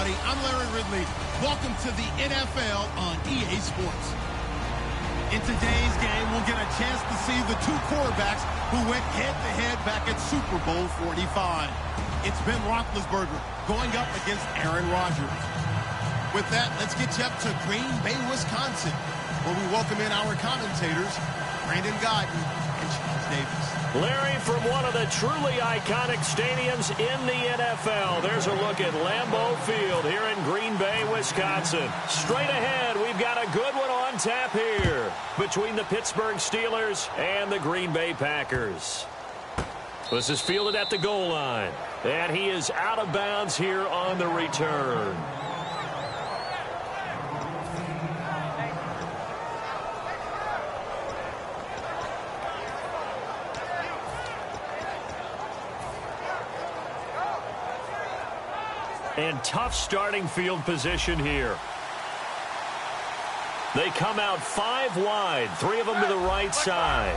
everybody. I'm Larry Ridley. Welcome to the NFL on EA Sports. In today's game, we'll get a chance to see the two quarterbacks who went head-to-head back at Super Bowl 45. It's Ben Roethlisberger going up against Aaron Rodgers. With that, let's get you up to Green Bay, Wisconsin, where we welcome in our commentators, Brandon Godden and Charles Davis. Larry, from one of the truly iconic stadiums in the NFL, there's a look at Lambeau Field here in Green Bay, Wisconsin. Straight ahead, we've got a good one on tap here between the Pittsburgh Steelers and the Green Bay Packers. This is fielded at the goal line, and he is out of bounds here on the return. And tough starting field position here. They come out 5 wide, 3 of them to the right side.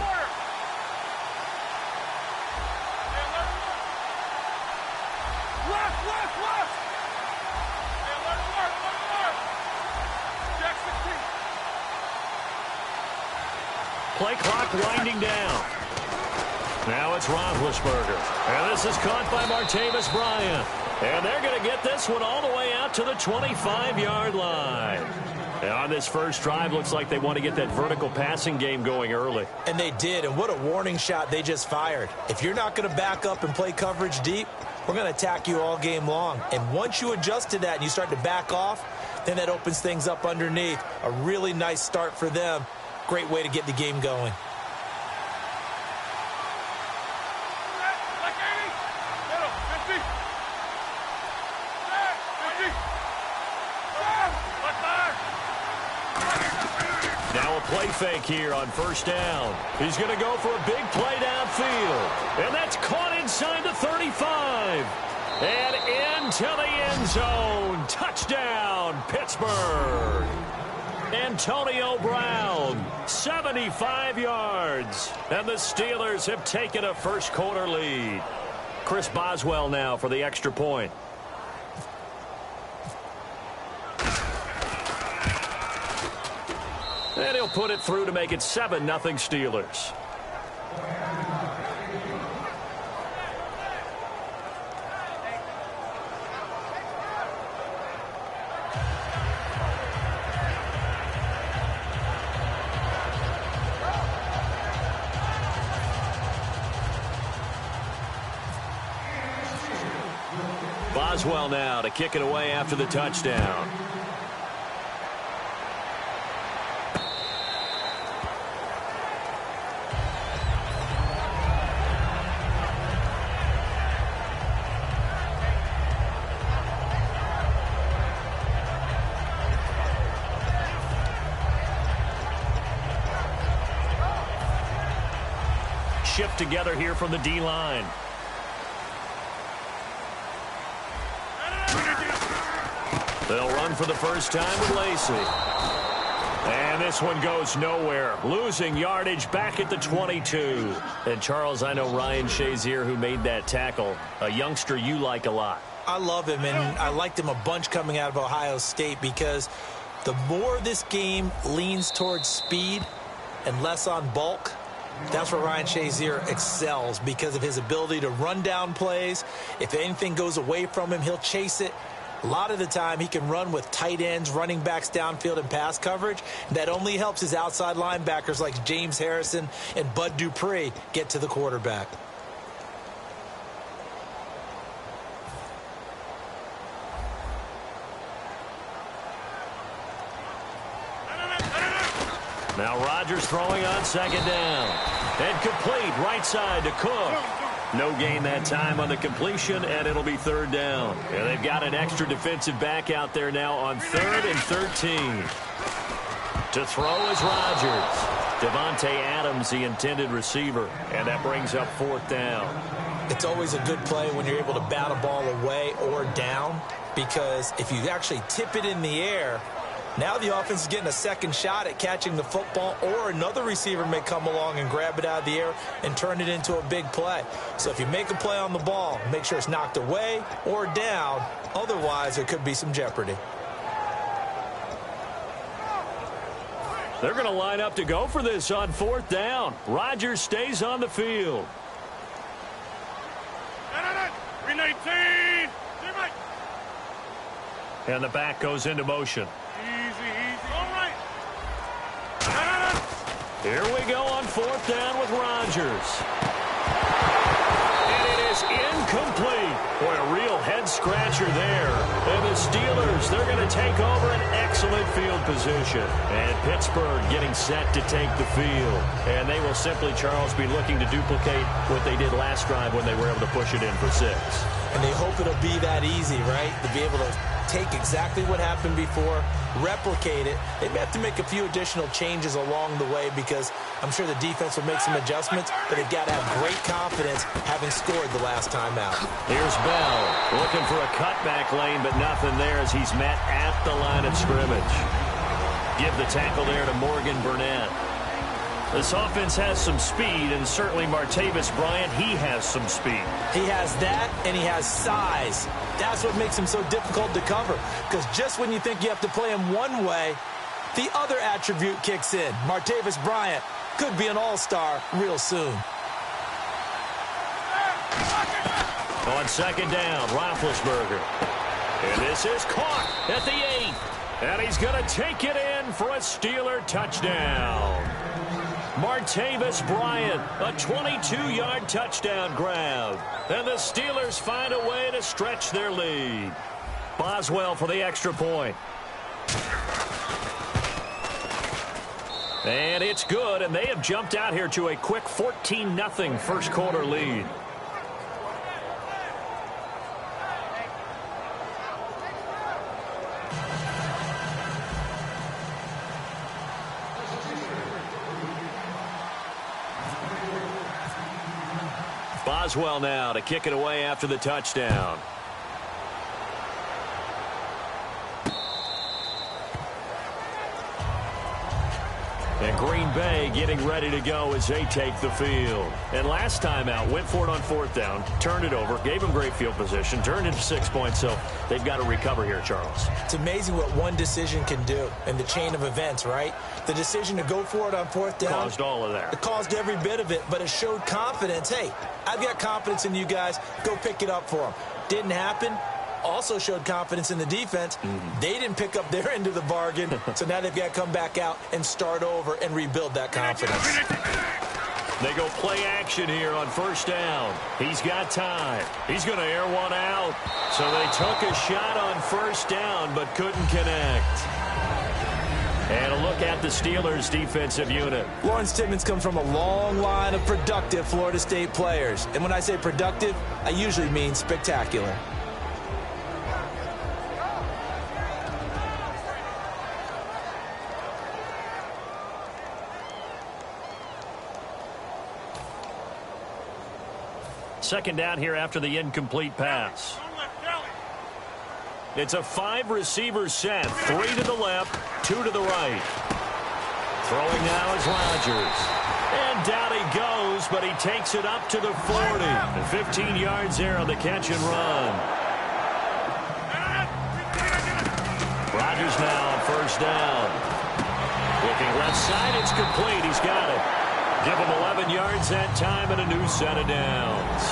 Play clock winding down. Now it's Roethlisberger. And this is caught by Martavis Bryant. And they're going to get this one all the way out to the 25-yard line. And on this first drive, looks like they want to get that vertical passing game going early. And they did, and what a warning shot they just fired. If you're not going to back up and play coverage deep, we're going to attack you all game long. And once you adjust to that and you start to back off, then that opens things up underneath. A really nice start for them. Great way to get the game going. Now a play fake here on first down. He's going to go for a big play downfield. And that's caught inside the 35. And into the end zone. Touchdown, Pittsburgh. Antonio Brown, 75 yards. And the Steelers have taken a first quarter lead. Chris Boswell now for the extra point. And he'll put it through to make it 7-0 Steelers. Boswell now to kick it away after the touchdown. Shift together here from the D-line. They'll run for the first time with Lacey. And this one goes nowhere. Losing yardage back at the 22. And, Charles, I know Ryan Shazier, who made that tackle, a youngster you like a lot. I love him, and I liked him a bunch coming out of Ohio State because the more this game leans towards speed and less on bulk, that's where Ryan Shazier excels because of his ability to run down plays. If anything goes away from him, he'll chase it. A lot of the time, he can run with tight ends, running backs downfield, and pass coverage. That only helps his outside linebackers like James Harrison and Bud Dupree get to the quarterback. Now Rodgers throwing on second down. And complete right side to Cook. No gain that time on the completion, and it'll be third down. And they've got an extra defensive back out there now on 3rd and 13. To throw is Rodgers. Devontae Adams, the intended receiver. And that brings up 4th down. It's always a good play when you're able to bat a ball away or down, because if you actually tip it in the air, Now the offense is getting a second shot at catching the football, or another receiver may come along and grab it out of the air and turn it into a big play. So if you make a play on the ball, make sure it's knocked away or down. Otherwise, there could be some jeopardy. They're going to line up to go for this on 4th down. Rodgers stays on the field. 319. And the back goes into motion. Easy. All right. Here we go on 4th down with Rodgers. And it is incomplete. Boy, a real head-scratcher there. And the Steelers, they're going to take over an excellent field position. And Pittsburgh getting set to take the field. And they will simply, Charles, be looking to duplicate what they did last drive when they were able to push it in for 6. And they hope it'll be that easy, right? To be able to take exactly what happened before, replicate it. They may have to make a few additional changes along the way because I'm sure the defense will make some adjustments, but they've got to have great confidence having scored the last time out. Here's Bell looking for a cutback lane, but nothing there as he's met at the line of scrimmage. Give the tackle there to Morgan Burnett. This offense has some speed, and certainly Martavis Bryant, he has some speed. He has that, and he has size. That's what makes him so difficult to cover, because just when you think you have to play him one way, the other attribute kicks in. Martavis Bryant could be an all-star real soon. On 2nd down, Roethlisberger. And this is caught at the 8. And he's going to take it in for a Steeler touchdown. Martavis Bryant, a 22-yard touchdown grab. And the Steelers find a way to stretch their lead. Boswell for the extra point. And it's good, and they have jumped out here to a quick 14-0 first quarter lead. Boswell now to kick it away after the touchdown. And Green Bay getting ready to go as they take the field. And last time out, went for it on 4th down, turned it over, gave them great field position, turned into 6 points, so they've got to recover here, Charles. It's amazing what one decision can do in the chain of events, right? The decision to go for it on 4th down caused all of that. It caused every bit of it, but it showed confidence. Hey, I've got confidence in you guys. Go pick it up for them. Didn't happen. Also showed confidence in the defense. They didn't pick up their end of the bargain, so now they've got to come back out and start over and rebuild that confidence. They go play action here on 1st down. He's got time. He's going to air one out. So they took a shot on 1st down but couldn't connect. And a look at the Steelers' defensive unit. Lawrence Timmons comes from a long line of productive Florida State players. And when I say productive, I usually mean spectacular. Second down here after the incomplete pass. It's a 5-receiver set. 3 to the left, 2 to the right. Throwing now is Rodgers. And down he goes, but he takes it up to the 40. And 15 yards there on the catch and run. Rodgers now on 1st down. Looking left side, it's complete. He's got it. Give him 11 yards that time and a new set of downs.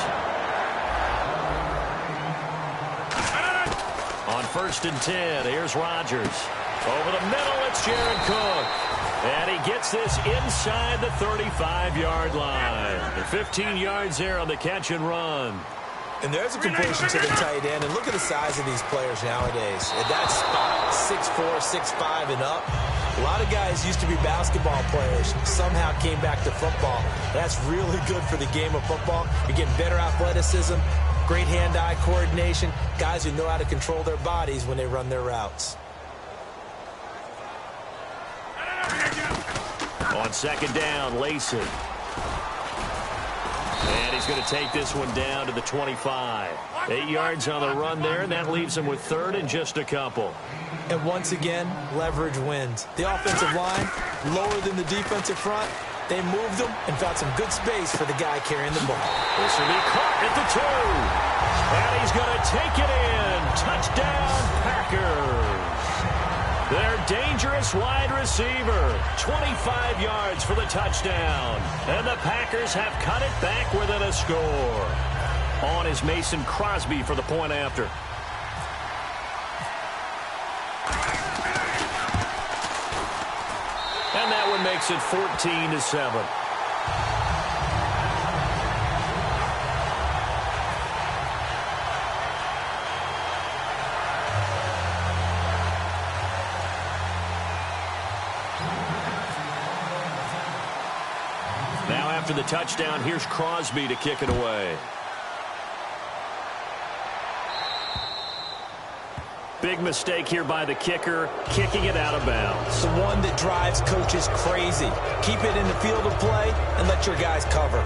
On 1st and 10, here's Rodgers. Over the middle, it's Jared Cook. And he gets this inside the 35-yard line. And 15 yards there on the catch and run. And there's a completion to the tight end. And look at the size of these players nowadays. At that spot, 6'4", 6'5", and up. A lot of guys used to be basketball players, somehow came back to football. That's really good for the game of football. You're getting better athleticism, great hand-eye coordination, guys who know how to control their bodies when they run their routes. On 2nd down, Lacey. And he's going to take this one down to the 25. 8 yards on the run there, and that leaves him with third and just a couple. And once again, leverage wins. The offensive line, lower than the defensive front. They moved them and found some good space for the guy carrying the ball. This will be caught at the 2. And he's going to take it in. Touchdown, Packers. Their dangerous wide receiver, 25 yards for the touchdown. And the Packers have cut it back within a score. On is Mason Crosby for the point after. And that one makes it 14-7. Now after the touchdown, here's Crosby to kick it away. Big mistake here by the kicker, kicking it out of bounds. The one that drives coaches crazy. Keep it in the field of play and let your guys cover.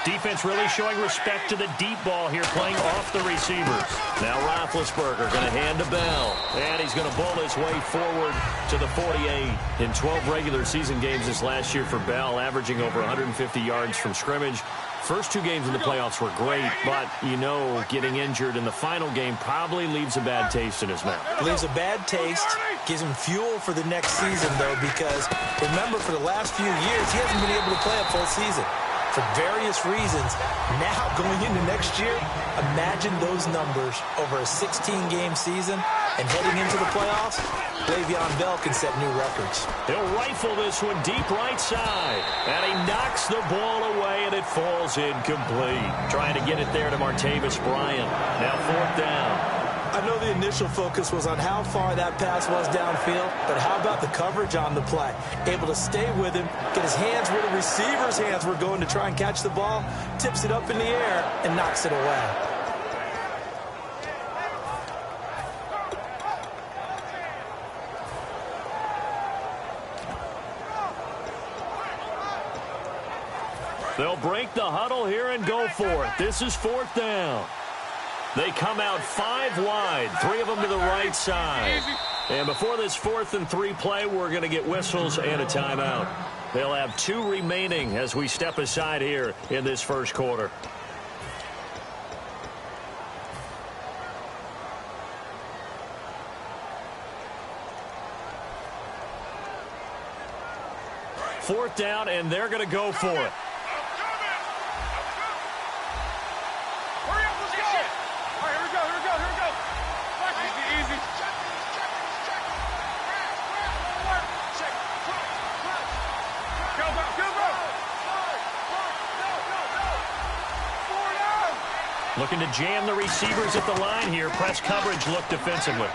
Defense really showing respect to the deep ball here, playing off the receivers. Now Roethlisberger going to hand to Bell, and he's going to bowl his way forward to the 48. In 12 regular season games this last year for Bell, averaging over 150 yards from scrimmage. First 2 games in the playoffs were great, but, you know, getting injured in the final game probably leaves a bad taste in his mouth. Leaves a bad taste, gives him fuel for the next season, though, because, remember, for the last few years, he hasn't been able to play a full season. For various reasons. Now, going into next year, imagine those numbers over a 16-game season and heading into the playoffs. Le'Veon Bell can set new records. He'll rifle this one deep right side. And he knocks the ball away, and it falls incomplete. Trying to get it there to Martavis Bryant. Now 4th down. I know the initial focus was on how far that pass was downfield, but how about the coverage on the play? Able to stay with him, get his hands where the receiver's hands were going to try and catch the ball, tips it up in the air, and knocks it away. They'll break the huddle here and go for it. This is 4th down. They come out 5 wide, 3 of them to the right side. And before this 4th and 3 play, we're going to get whistles and a timeout. They'll have 2 remaining as we step aside here in this first quarter. Fourth down, and they're going to go for it. Looking to jam the receivers at the line here. Press coverage look defensively.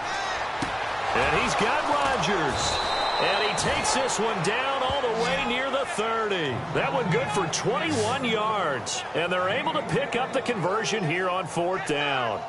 And he's got Rodgers. And he takes this one down all the way near the 30. That one good for 21 yards. And they're able to pick up the conversion here on 4th down.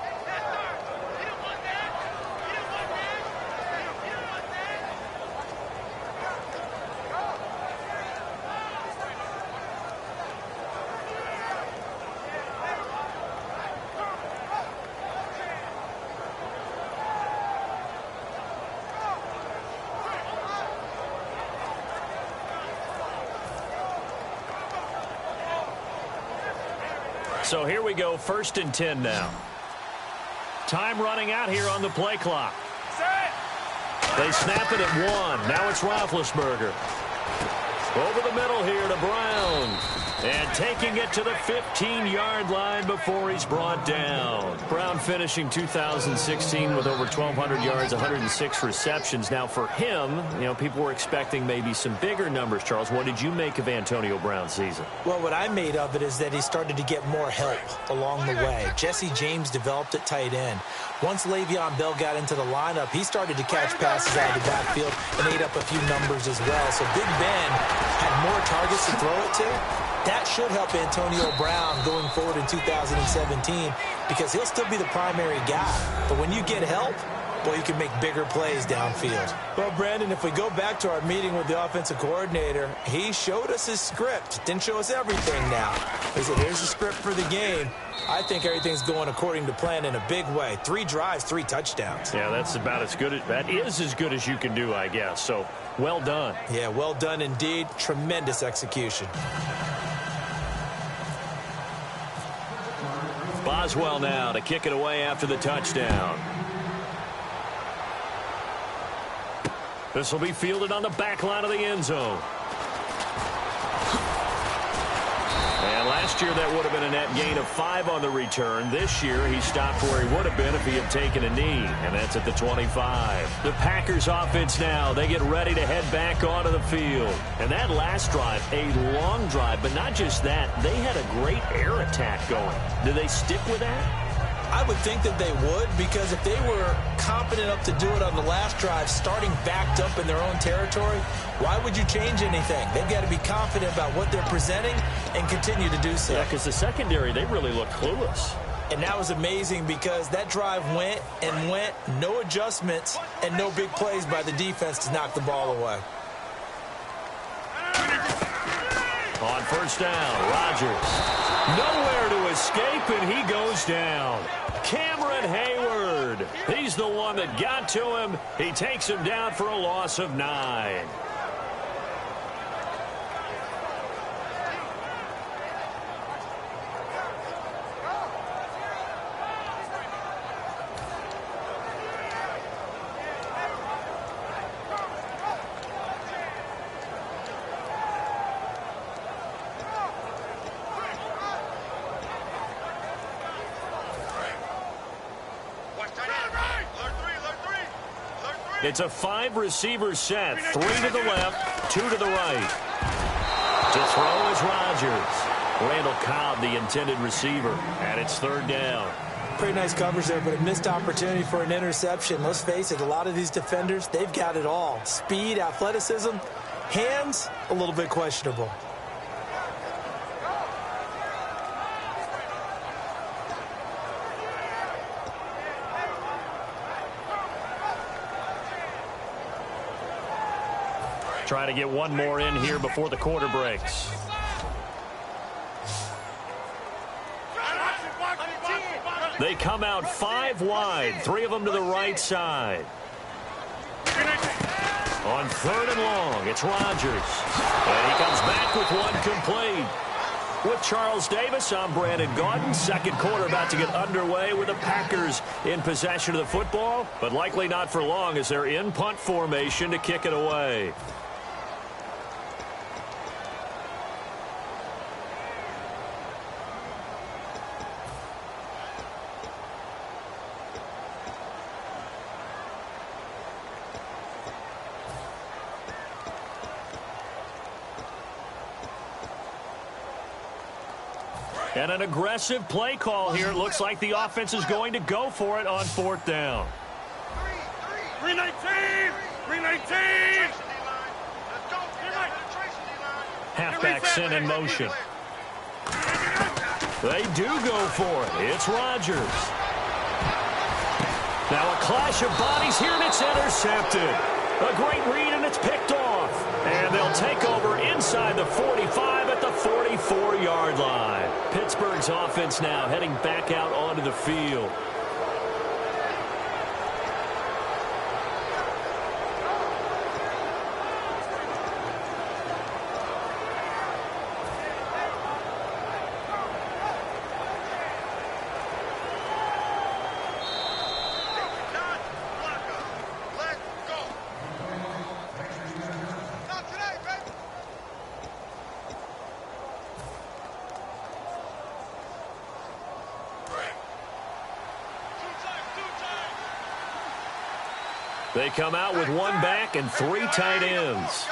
So here we go, 1st and 10 now. Time running out here on the play clock. They snap it at 1. Now it's Roethlisberger. Over the middle here to Brown. And taking it to the 15-yard line before he's brought down. Brown finishing 2016 with over 1,200 yards, 106 receptions. Now for him, you know, people were expecting maybe some bigger numbers, Charles. What did you make of Antonio Brown's season? Well, what I made of it is that he started to get more help along the way. Jesse James developed at tight end. Once Le'Veon Bell got into the lineup, he started to catch passes out of the backfield and ate up a few numbers as well. So Big Ben had more targets to throw it to. That should help Antonio Brown going forward in 2017 because he'll still be the primary guy. But when you get help, boy, you can make bigger plays downfield. Well, Brandon, if we go back to our meeting with the offensive coordinator, he showed us his script. Didn't show us everything now. He said, here's the script for the game. I think everything's going according to plan in a big way. 3 drives, 3 touchdowns. Yeah, that's about as good. That is as good as you can do, I guess. So, well done. Yeah, well done indeed. Tremendous execution. Boswell now to kick it away after the touchdown. This will be fielded on the back line of the end zone. And last year that would have been a net gain of 5 on the return. This year he stopped where he would have been if he had taken a knee, and that's at the 25. The Packers offense now, they get ready to head back onto the field. And that last drive, a long drive, but not just that, they had a great air attack going. Do they stick with that? I would think that they would, because if they were competent enough to do it on the last drive, starting backed up in their own territory, why would you change anything? They've got to be confident about what they're presenting and continue to do so. Yeah, because the secondary, they really look clueless. And that was amazing because that drive went and went, no adjustments and no big plays by the defense to knock the ball away. On 1st down, Rodgers. Nowhere to escape, and he goes down. Cameron Hayward. He's the one that got to him. He takes him down for a loss of 9. It's a 5-receiver set. 3 to the left, 2 to the right. To throw is Rodgers. Randall Cobb, the intended receiver, and it's 3rd down. Pretty nice coverage there, but a missed opportunity for an interception. Let's face it, a lot of these defenders, they've got it all. Speed, athleticism, hands, a little bit questionable. Try to get one more in here before the quarter breaks. They come out 5 wide, 3 of them to the right side. On 3rd and long, it's Rodgers. And he comes back with one complete. With Charles Davis, I'm Brandon Gaudin. 2nd quarter about to get underway with the Packers in possession of the football, but likely not for long as they're in punt formation to kick it away. And an aggressive play call here. It looks like the offense is going to go for it on 4th down. 319! 319! Halfback sent in motion. They do go for it. It's Rodgers. Now a clash of bodies here, and it's intercepted. A great read, and it's picked off. And they'll take over inside the 45 at the 44-yard line. Pittsburgh's offense now heading back out onto the field. They come out with one back and 3 tight ends.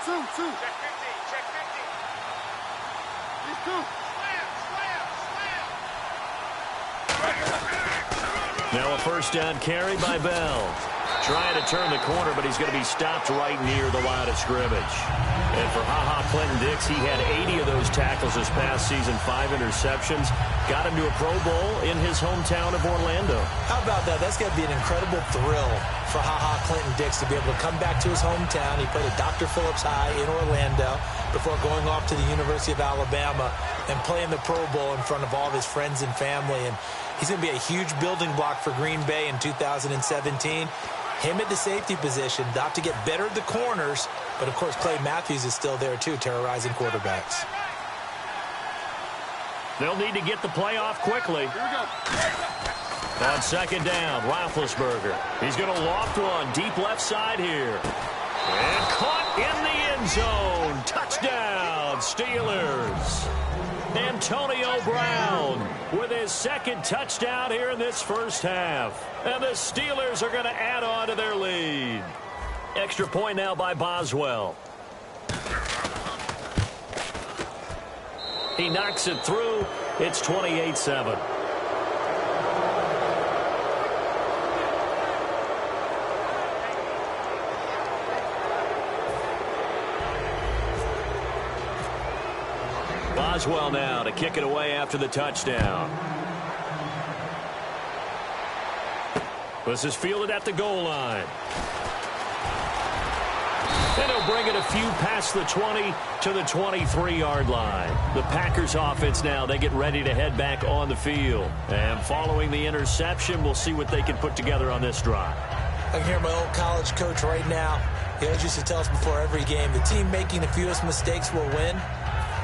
Two. Check 50. These two. Now a first down carry by Bell. Trying to turn the corner, but he's going to be stopped right near the line of scrimmage. And for Clinton-Dix, he had 80 of those tackles this past season, 5 interceptions. Got him to a Pro Bowl in his hometown of Orlando. How about that? That's going to be an incredible thrill for Clinton-Dix to be able to come back to his hometown. He played at Dr. Phillips High in Orlando before going off to the University of Alabama and playing the Pro Bowl in front of all of his friends and family. And he's going to be a huge building block for Green Bay in 2017. Him at the safety position, not to get better at the corners, but of course Clay Matthews is still there too, terrorizing quarterbacks. They'll need to get the play off quickly. Here we go. On second down, Roethlisberger. He's going to loft one deep left side here. And caught in the end zone. Touchdown, Steelers. Antonio Brown with his second touchdown here in this first half. And the Steelers are going to add on to their lead. Extra point now by Boswell. He knocks it through. It's 28-7. Boswell now to kick it away after the touchdown. This is fielded at the goal line. And he'll bring it a few past the 20 to the 23-yard line. The Packers offense now, they get ready to head back on the field. And following the interception, we'll see what they can put together on this drive. I can hear my old college coach right now. He always used to tell us before every game, the team making the fewest mistakes will win.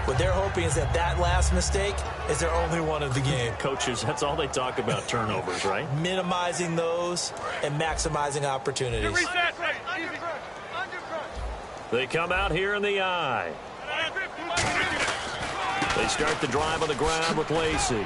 What they're hoping is that last mistake is their only one of the game. Coaches, that's all they talk about, turnovers, right? Minimizing those and maximizing opportunities. They come out here in the eye. They start the drive on the ground with Lacey.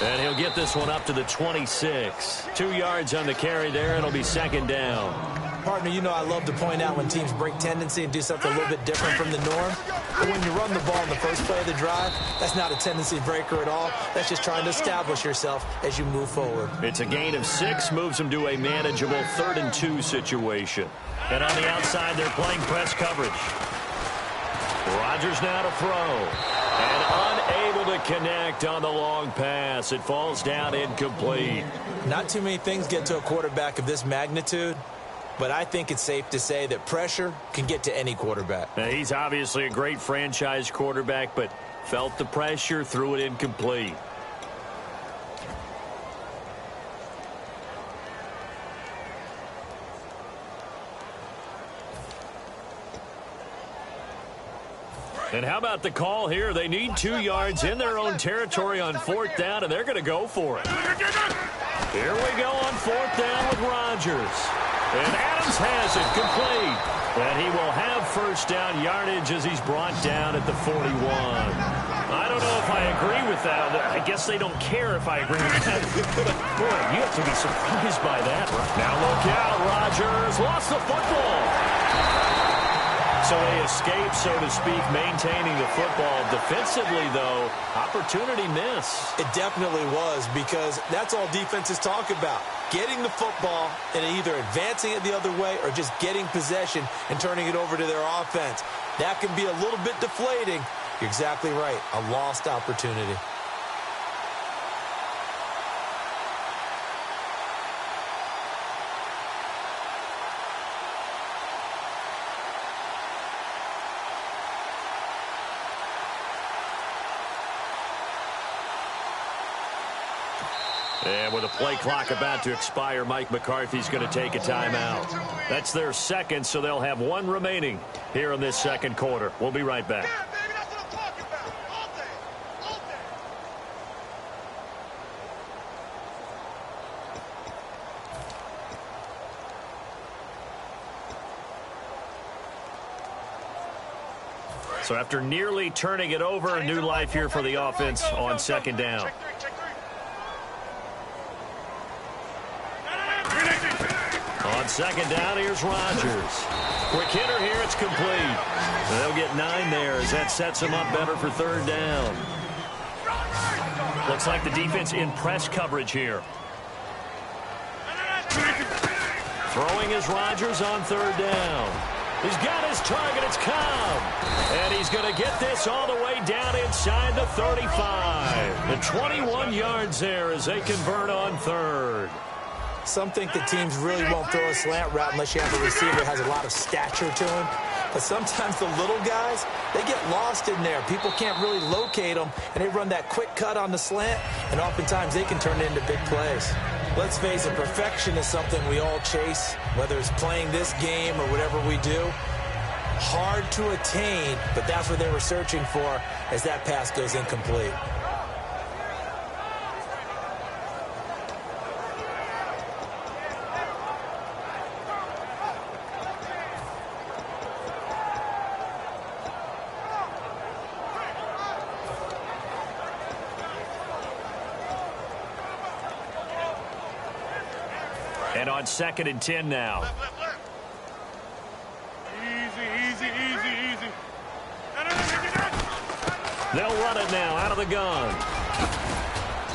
And he'll get this one up to the 26. 2 yards on the carry there. It'll be second down. Partner, you know I love to point out when teams break tendency and do something a little bit different from the norm. But when you run the ball in the first play of the drive, that's not a tendency breaker at all. That's just trying to establish yourself as you move forward. It's a gain of 6, moves them to a manageable 3rd and 2 situation. And on the outside, they're playing press coverage. Rodgers now to throw. And unable to connect on the long pass. It falls down incomplete. Not too many things get to a quarterback of this magnitude, but I think it's safe to say that pressure can get to any quarterback. Now, he's obviously a great franchise quarterback, but felt the pressure, threw it incomplete. And how about the call here? They need 2 yards in their own territory on 4th down, and they're going to go for it. Here we go on 4th down with Rodgers. And Adams has it complete. And he will have first down yardage as he's brought down at the 41. I don't know if I agree with that. I guess they don't care if I agree with that. Boy, you have to be surprised by that. Now look out, Rodgers lost the football. So they escape, so to speak, maintaining the football. Defensively, though, opportunity miss. It definitely was, because that's all defenses talk about. Getting the football and either advancing it the other way or just getting possession and turning it over to their offense. That can be a little bit deflating. You're exactly right. A lost opportunity. And with a play clock about to expire, Mike McCarthy's going to take a timeout. That's their second, so they'll have 1 remaining here in this second quarter. We'll be right back. So after nearly turning it over, a new life here for the offense on second down. second down, here's Rodgers. Quick hitter here, it's complete. They'll get 9 there as that sets them up better for third down. Looks like the defense in press coverage here. Throwing is Rodgers on third down. He's got his target, it's Cobb. And he's going to get this all the way down inside the 35. The 21 yards there as they convert on third. Some think the teams really won't throw a slant route unless you have a receiver that has a lot of stature to him. But sometimes the little guys, they get lost in there. People can't really locate them, and they run that quick cut on the slant, and oftentimes they can turn it into big plays. Let's face it, perfection is something we all chase, whether it's playing this game or whatever we do. Hard to attain, but that's what they were searching for as that pass goes incomplete. And on 2nd and 10 now. Easy. They'll run it now out of the gun.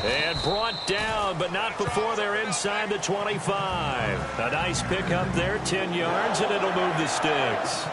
And brought down, but not before they're inside the 25. A nice pickup there, 10 yards, and it'll move the sticks.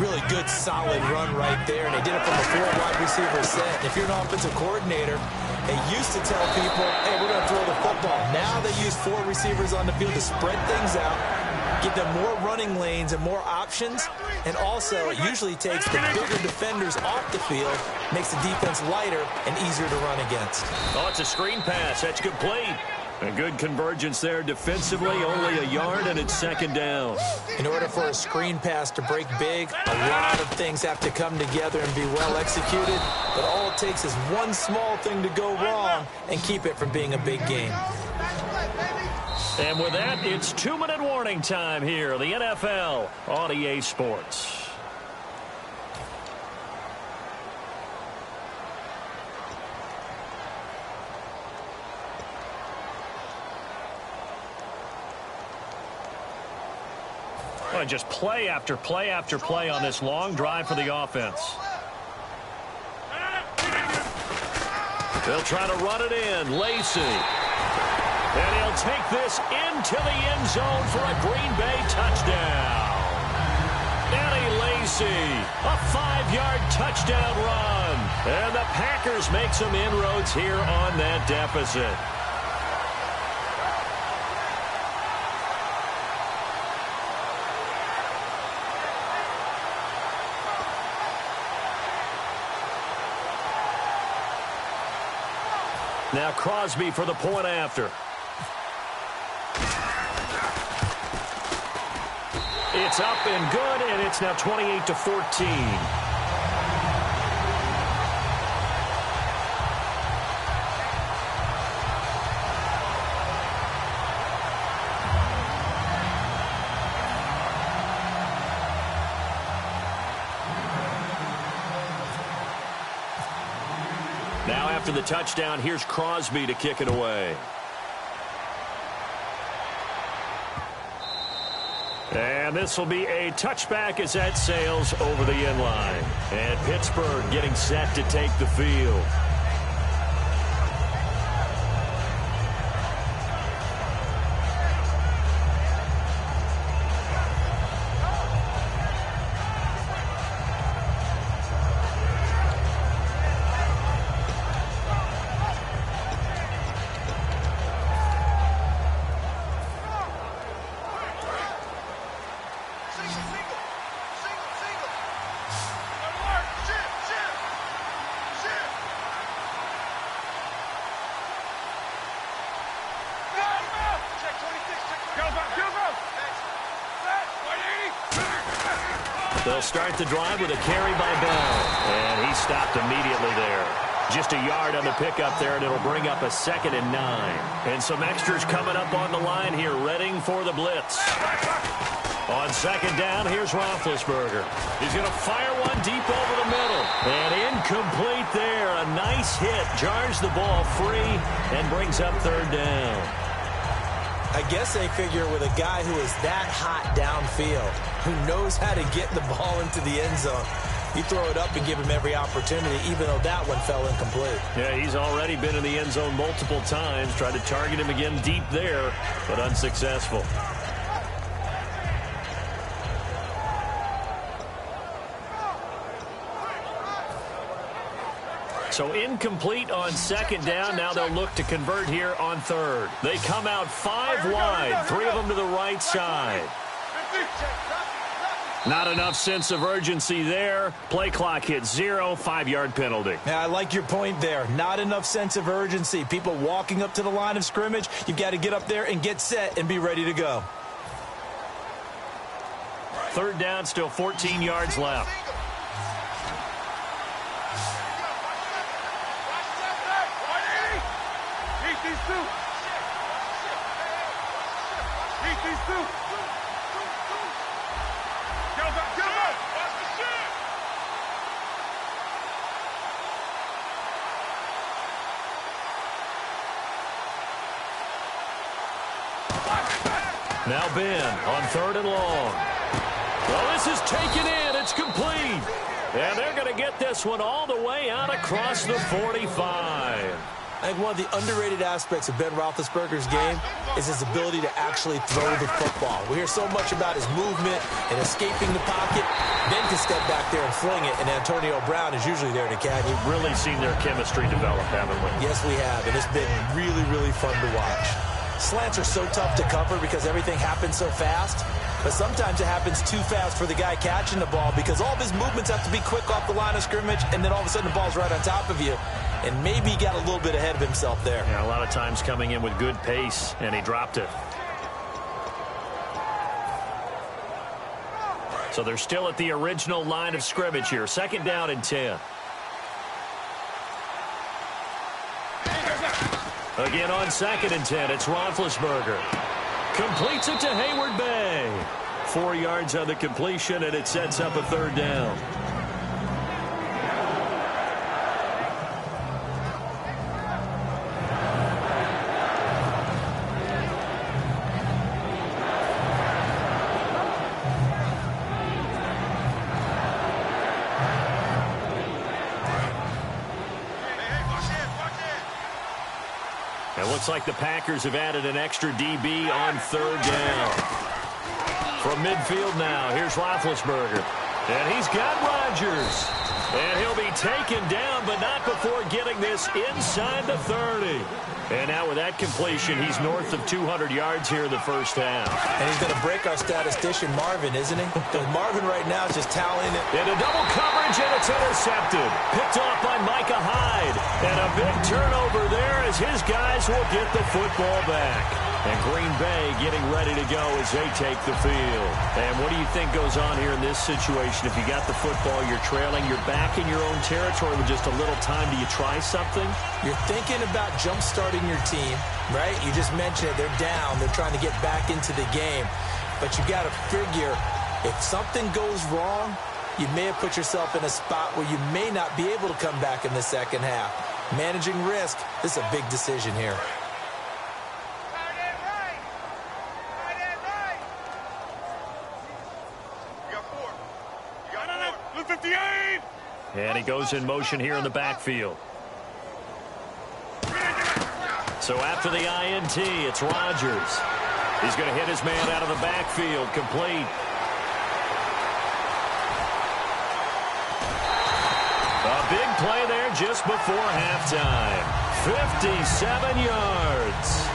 Really good, solid run right there, and they did it from a 4-wide receiver set. And if you're an offensive coordinator, they used to tell people, hey, we're going to throw the football. Now they use 4 receivers on the field to spread things out, give them more running lanes and more options, and also it usually takes the bigger defenders off the field, makes the defense lighter and easier to run against. Oh, it's a screen pass. That's complete. A good convergence there defensively, only a yard, and it's 2nd down. In order for a screen pass to break big, a lot of things have to come together and be well executed, but all it takes is one small thing to go wrong and keep it from being a big game. And with that, it's 2-minute warning time here, the NFL on EA Sports. Well, just play after play after play on this long drive for the offense. They'll try to run it in. Lacey. And he'll take this into the end zone for a Green Bay touchdown. Eddie Lacy, a 5-yard touchdown run. And the Packers make some inroads here on that deficit. Now Crosby for the point after. It's up and good, and it's now 28-14. Now after the touchdown, here's Crosby to kick it away. And this will be a touchback as that sails over the end line. And Pittsburgh getting set to take the field. They'll start the drive with a carry by Bell. And he stopped immediately there. Just a yard on the pickup there, and it'll bring up a 2nd and 9. And some extras coming up on the line here, readying for the blitz. On 2nd down, here's Roethlisberger. He's going to fire one deep over the middle. And incomplete there. A nice hit. Jars the ball free and brings up 3rd down. I guess they figure with a guy who is that hot downfield, who knows how to get the ball into the end zone, you throw it up and give him every opportunity, even though that one fell incomplete. Yeah, he's already been in the end zone multiple times. Tried to target him again deep there, but unsuccessful. So incomplete on second down. Now they'll look to convert here on third. They come out 5 wide, 3 of them to the right side. Not enough sense of urgency there. Play clock hits 0, 5-yard penalty. Yeah, I like your point there. Not enough sense of urgency. People walking up to the line of scrimmage, you've got to get up there and get set and be ready to go. Third down, still 14 yards left. Now Ben on third and long. Well, this is taken in. It's complete. And they're going to get this one all the way out across the 45. I think one of the underrated aspects of Ben Roethlisberger's game is his ability to actually throw the football. We hear so much about his movement and escaping the pocket. Ben can step back there and fling it, and Antonio Brown is usually there to catch. We've really seen their chemistry develop, haven't we? Yes, we have, and it's been really, really fun to watch. Slants are so tough to cover because everything happens so fast, but sometimes it happens too fast for the guy catching the ball because all of his movements have to be quick off the line of scrimmage, and then all of a sudden the ball's right on top of you. And maybe he got a little bit ahead of himself there. Yeah, a lot of times coming in with good pace, and he dropped it. So they're still at the original line of scrimmage here. Second down and 10. Again on second and 10, it's Roethlisberger. Completes it to Hayward Bay. 4 yards on the completion, and it sets up a third down. It looks like the Packers have added an extra DB on third down. From midfield now, here's Roethlisberger. And he's got Rodgers. And he'll be taken down, but not before getting this inside the 30. And now with that completion, he's north of 200 yards here in the first half. And he's going to break our statistician, Marvin, isn't he? Because Marvin right now is just tallying it. Into double coverage, and it's intercepted. Picked off by Micah Hyde. And a big turnover there as his guys will get the football back. And Green Bay getting ready to go as they take the field. And what do you think goes on here in this situation? If you got the football, you're trailing, you're back in your own territory with just a little time. Do you try something? You're thinking about jump-starting your team, right? You just mentioned it. They're down. They're trying to get back into the game. But you got to figure, if something goes wrong, you may have put yourself in a spot where you may not be able to come back in the second half. Managing risk, this is a big decision here. And he goes in motion here in the backfield. So after the INT, it's Rodgers. He's going to hit his man out of the backfield, complete. A big play there just before halftime. 57 yards.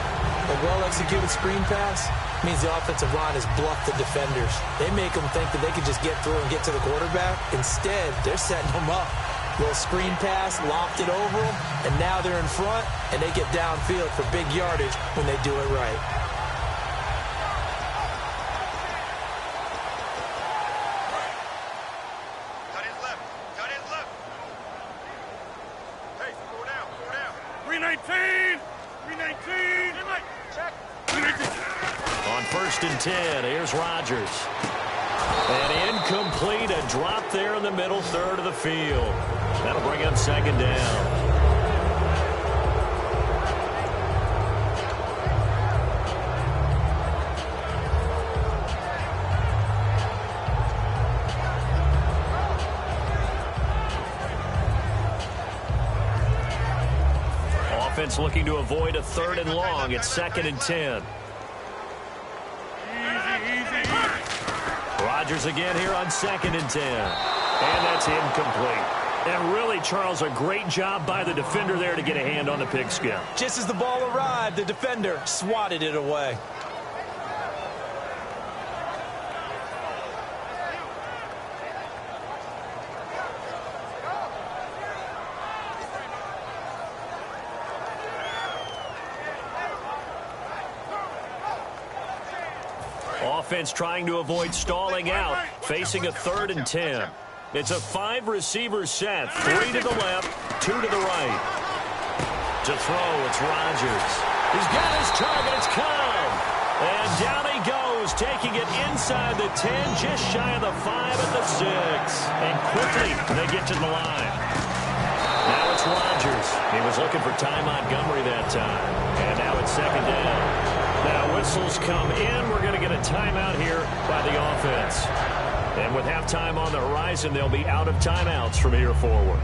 A well-executed screen pass means the offensive line has bluffed the defenders. They make them think that they can just get through and get to the quarterback. Instead, they're setting them up. Little screen pass, lopped it over them, and now they're in front, and they get downfield for big yardage when they do it right. Cut his left. Cut his left. Hey, go down. Go down. 319. 319. Check. 319. On first and 10, here's Rodgers. And incomplete, a drop there in the middle third of the field. That'll bring up second down. offense looking to avoid a 3rd and long. It's 2nd and 10. Rodgers again here on 2nd and 10. And that's incomplete. And really, Charles, a great job by the defender there to get a hand on the pigskin. Just as the ball arrived, the defender swatted it away. Offense trying to avoid stalling out, facing a 3rd and 10. It's a 5-receiver set, 3 to the left, 2 to the right. To throw, it's Rodgers. He's got his target, it's Cobb. And down he goes, taking it inside the 10, just shy of the 5 at the 6. And quickly, they get to the line. Now it's Rodgers. He was looking for Ty Montgomery that time. And now it's 2nd down. Now whistles come in. We're going to get a timeout here by the offense. And with halftime on the horizon, they'll be out of timeouts from here forward.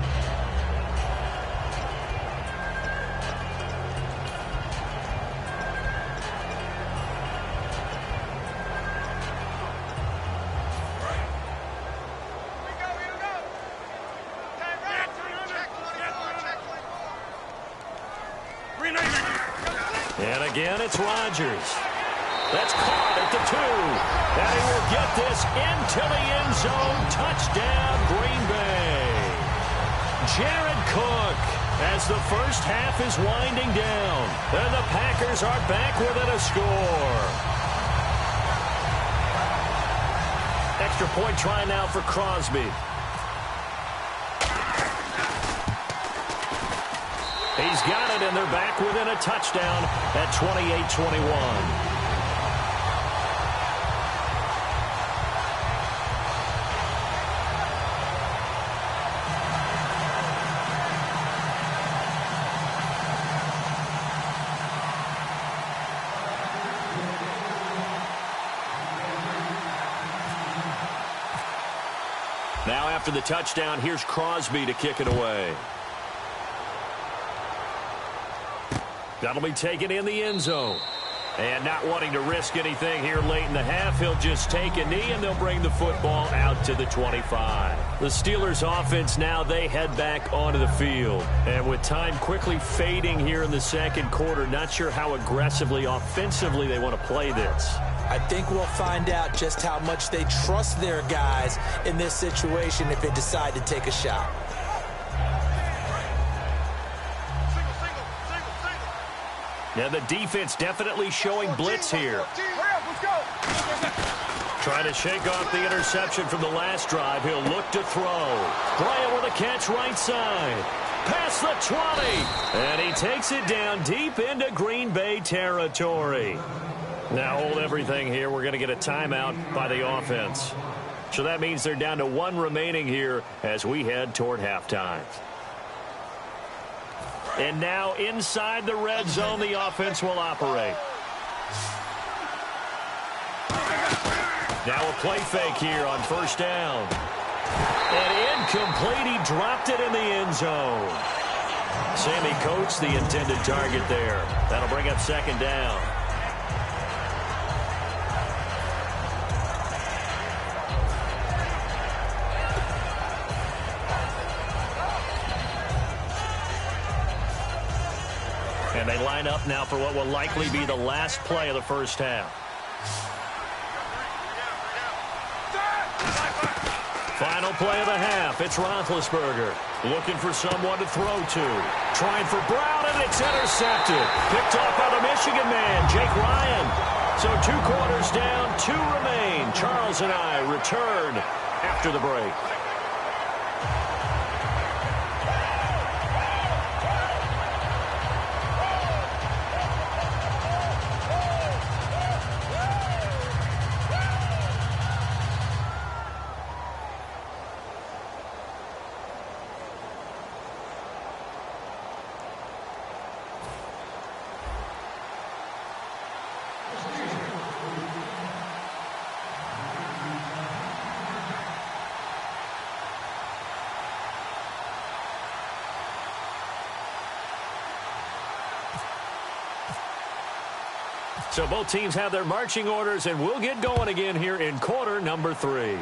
And again, it's Rodgers. That's caught at the 2. And he will get this into the end zone. Touchdown, Green Bay. Jared Cook as the first half is winding down. And the Packers are back within a score. Extra point try now for Crosby. He's got it, and they're back within a touchdown at 28-21. Now after the touchdown, here's Crosby to kick it away. That'll be taken in the end zone. And not wanting to risk anything here late in the half, he'll just take a knee, and they'll bring the football out to the 25. The Steelers' offense now, they head back onto the field. And with time quickly fading here in the second quarter, not sure how aggressively, offensively they want to play this. I think we'll find out just how much they trust their guys in this situation if they decide to take a shot. Now the defense definitely showing blitz here. Trying to shake off the interception from the last drive. He'll look to throw. Bryant with a catch right side. Past the 20. And he takes it down deep into Green Bay territory. Now hold everything here. We're going to get a timeout by the offense. So that means they're down to 1 remaining here as we head toward halftime. And now inside the red zone, the offense will operate. Now a play fake here on first down. And incomplete. He dropped it in the end zone. Sammy Coates, the intended target there. That'll bring up second down. And they line up now for what will likely be the last play of the first half. Final play of the half. It's Roethlisberger looking for someone to throw to. Trying for Brown, and it's intercepted. Picked off by the Michigan man, Jake Ryan. So 2 quarters down, 2 remain. Charles and I return after the break. So both teams have their marching orders, and we'll get going again here in quarter number 3.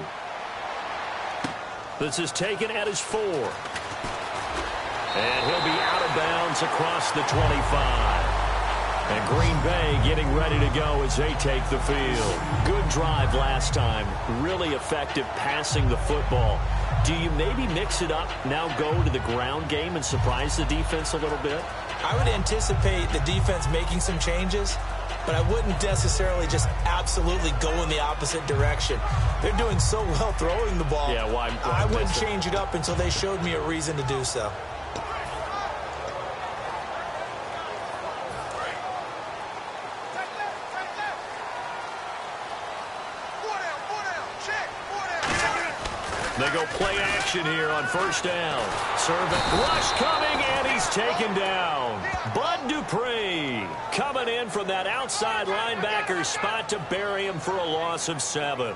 This is taken at his 4. And he'll be out of bounds across the 25. And Green Bay getting ready to go as they take the field. Good drive last time. Really effective passing the football. Do you maybe mix it up, now go to the ground game and surprise the defense a little bit? I would anticipate the defense making some changes, but I wouldn't necessarily just absolutely go in the opposite direction. They're doing so well throwing the ball. Yeah, why I wouldn't change it up until they showed me a reason to do so. They go play action here on first down. Servant rush coming, and he's taken down. Bud Dupree coming in from that outside linebacker spot to bury him for a loss of 7.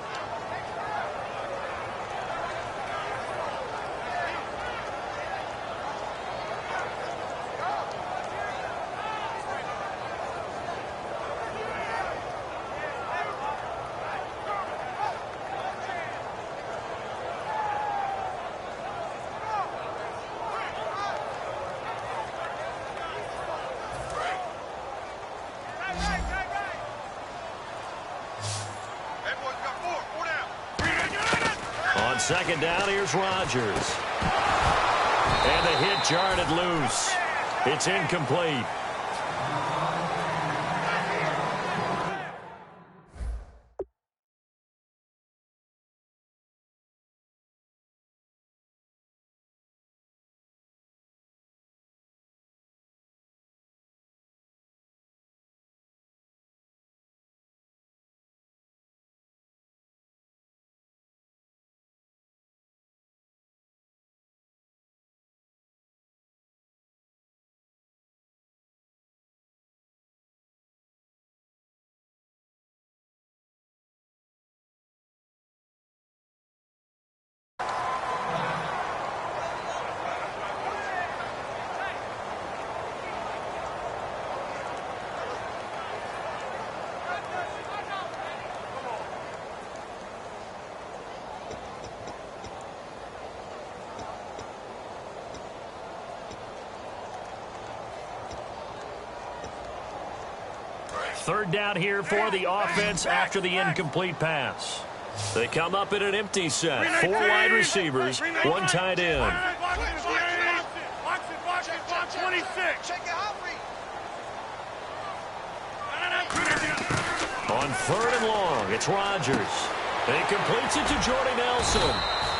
Second down, here's Rodgers. And the hit jarred it loose. It's incomplete. Third down here for the offense after the incomplete pass. They come up in an empty set. 4 wide receivers, 1 tight end. On third and long, it's Rodgers. And he completes it to Jordy Nelson.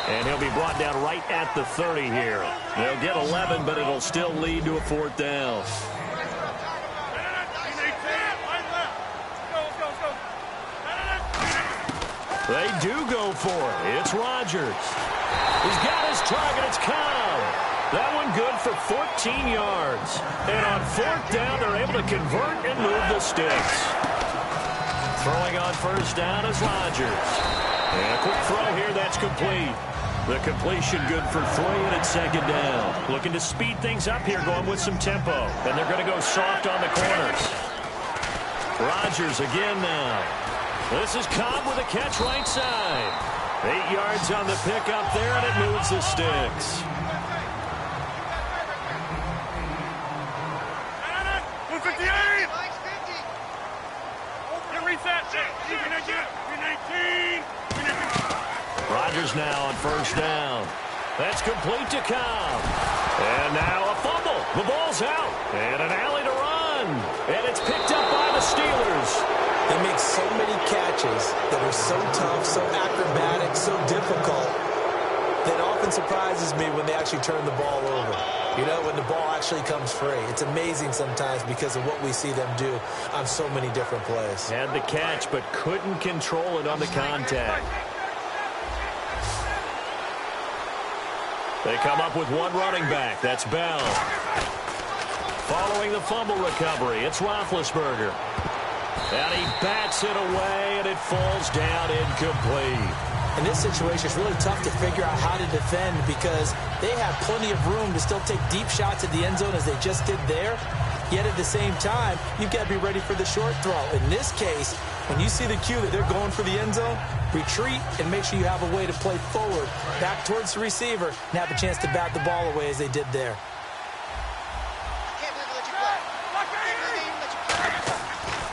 And he'll be brought down right at the 30 here. They'll get 11, but it'll still lead to a 4th down. They do go for it. It's Rodgers. He's got his target. It's Cobb. That one good for 14 yards. And on 4th down, they're able to convert and move the sticks. Throwing on first down is Rodgers. And a quick throw here. That's complete. The completion good for 3, and it's 2nd down. Looking to speed things up here, going with some tempo. And they're going to go soft on the corners. Rodgers again now. This is Cobb with a catch right side. 8 yards on the pickup there, and it moves the sticks. Rodgers now on first down. That's complete to Cobb. And now a fumble. The ball's out. And an alley to run. And it's picked up by the Steelers. They make so many catches that are so tough, so acrobatic, so difficult, that often surprises me when they actually turn the ball over. You know, when the ball actually comes free. It's amazing sometimes because of what we see them do on so many different plays. Had the catch, but couldn't control it on the contact. They come up with 1 running back. That's Bell. Following the fumble recovery, it's Roethlisberger. And he bats it away, and it falls down incomplete. In this situation, it's really tough to figure out how to defend because they have plenty of room to still take deep shots at the end zone as they just did there. Yet at the same time, you've got to be ready for the short throw. In this case, when you see the cue that they're going for the end zone, retreat and make sure you have a way to play forward, back towards the receiver, and have a chance to bat the ball away as they did there.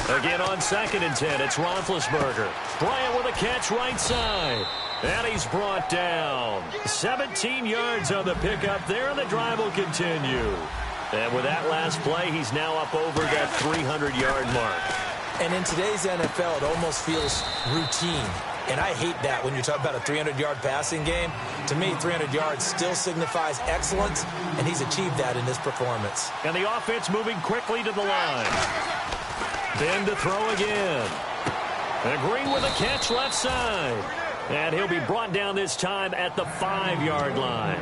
Again on 2nd and 10, it's Roethlisberger. Bryant with a catch right side. And he's brought down. 17 yards on the pickup there, and the drive will continue. And with that last play, he's now up over that 300-yard mark. And in today's NFL, it almost feels routine. And I hate that when you talk about a 300-yard passing game. To me, 300 yards still signifies excellence, and he's achieved that in this performance. And the offense moving quickly to the line. Then to throw again. And Green with a catch left side. And he'll be brought down this time at the 5-yard line.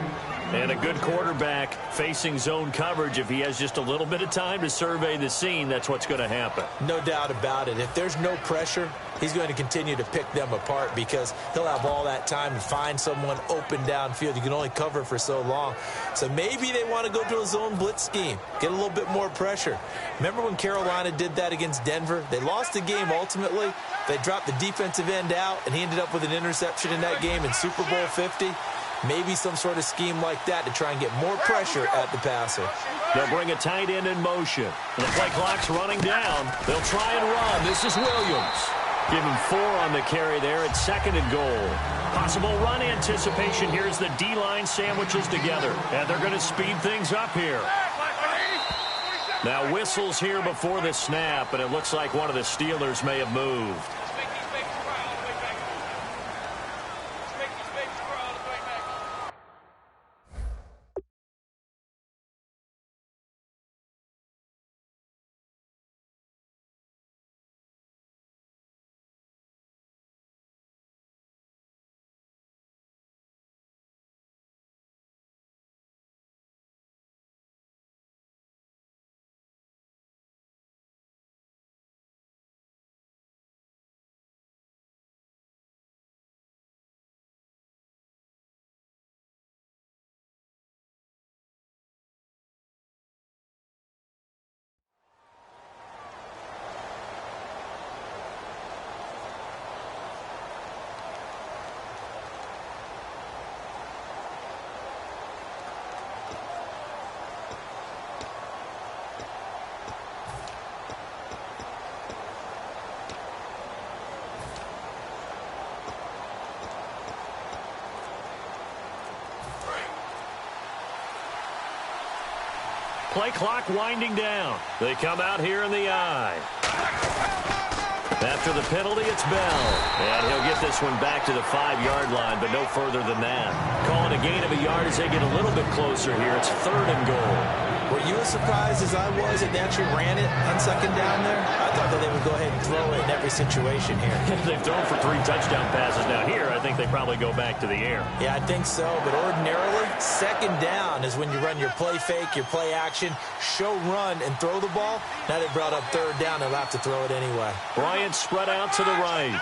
And a good quarterback facing zone coverage. If he has just a little bit of time to survey the scene, that's what's going to happen. No doubt about it. If there's no pressure, he's going to continue to pick them apart because he'll have all that time to find someone open downfield. You can only cover for so long. So maybe they want to go to a zone blitz scheme, get a little bit more pressure. Remember when Carolina did that against Denver? They lost the game ultimately. They dropped the defensive end out, and he ended up with an interception in that game in Super Bowl 50. Maybe some sort of scheme like that to try and get more pressure at the passer. They'll bring a tight end in motion. And the play clock's running down. They'll try and run. This is Williams. Give him 4 on the carry there at 2nd and goal. Possible run anticipation here as the D-line sandwiches together. And they're going to speed things up here. Now whistles here before the snap, and it looks like one of the Steelers may have moved. Play clock winding down. They come out here in the eye. After the penalty, it's Bell. And he'll get this one back to the 5-yard line, but no further than that. Calling a gain of a yard as they get a little bit closer here. It's 3rd and goal. Were you as surprised as I was that they actually ran it on 2nd down there? I thought that they would go ahead and throw it in every situation here. They've thrown for 3 touchdown passes. Now here, I think they probably go back to the air. Yeah, I think so. But ordinarily, 2nd down is when you run your play fake, your play action, show run, and throw the ball. Now they brought up 3rd down. They'll have to throw it anyway. Bryant spread out to the right.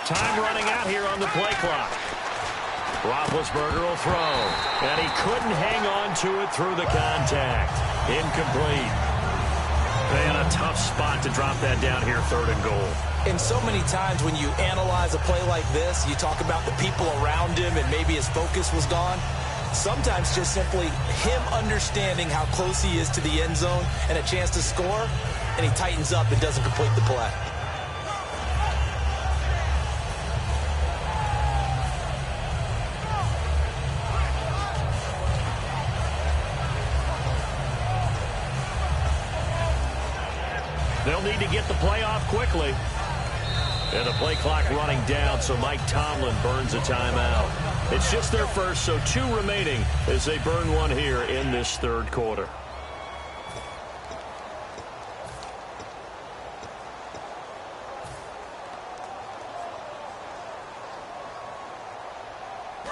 Time running out here on the play clock. Roethlisberger will throw. And he couldn't hang on to it through the contact. Incomplete. And a tough spot to drop that down here, 3rd and goal. And so many times when you analyze a play like this, you talk about the people around him and maybe his focus was gone. Sometimes just simply him understanding how close he is to the end zone and a chance to score, and he tightens up and doesn't complete the play. They'll need to get the play off quickly. And the play clock running down, so Mike Tomlin burns a timeout. It's just their first, so 2 remaining as they burn one here in this 3rd quarter.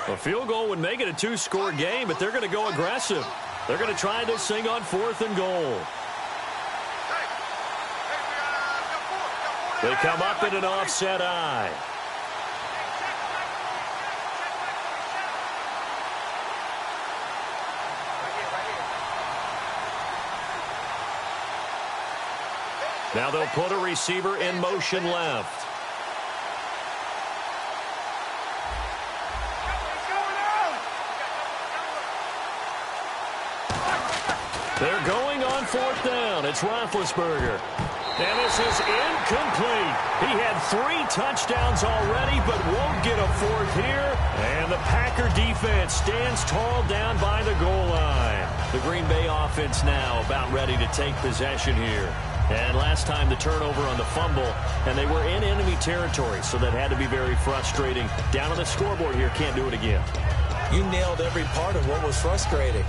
A field goal would make it a 2-score game, but they're going to go aggressive. They're going to try this thing on 4th and goal. They come up in an offset eye. Now they'll put a receiver in motion left. They're going on fourth down. It's Roethlisberger. And this is incomplete. He had 3 touchdowns already, but won't get a fourth here. And the Packer defense stands tall down by the goal line. The Green Bay offense now about ready to take possession here. And last time the turnover on the fumble, and they were in enemy territory, so that had to be very frustrating. Down on the scoreboard here, can't do it again. You nailed every part of what was frustrating.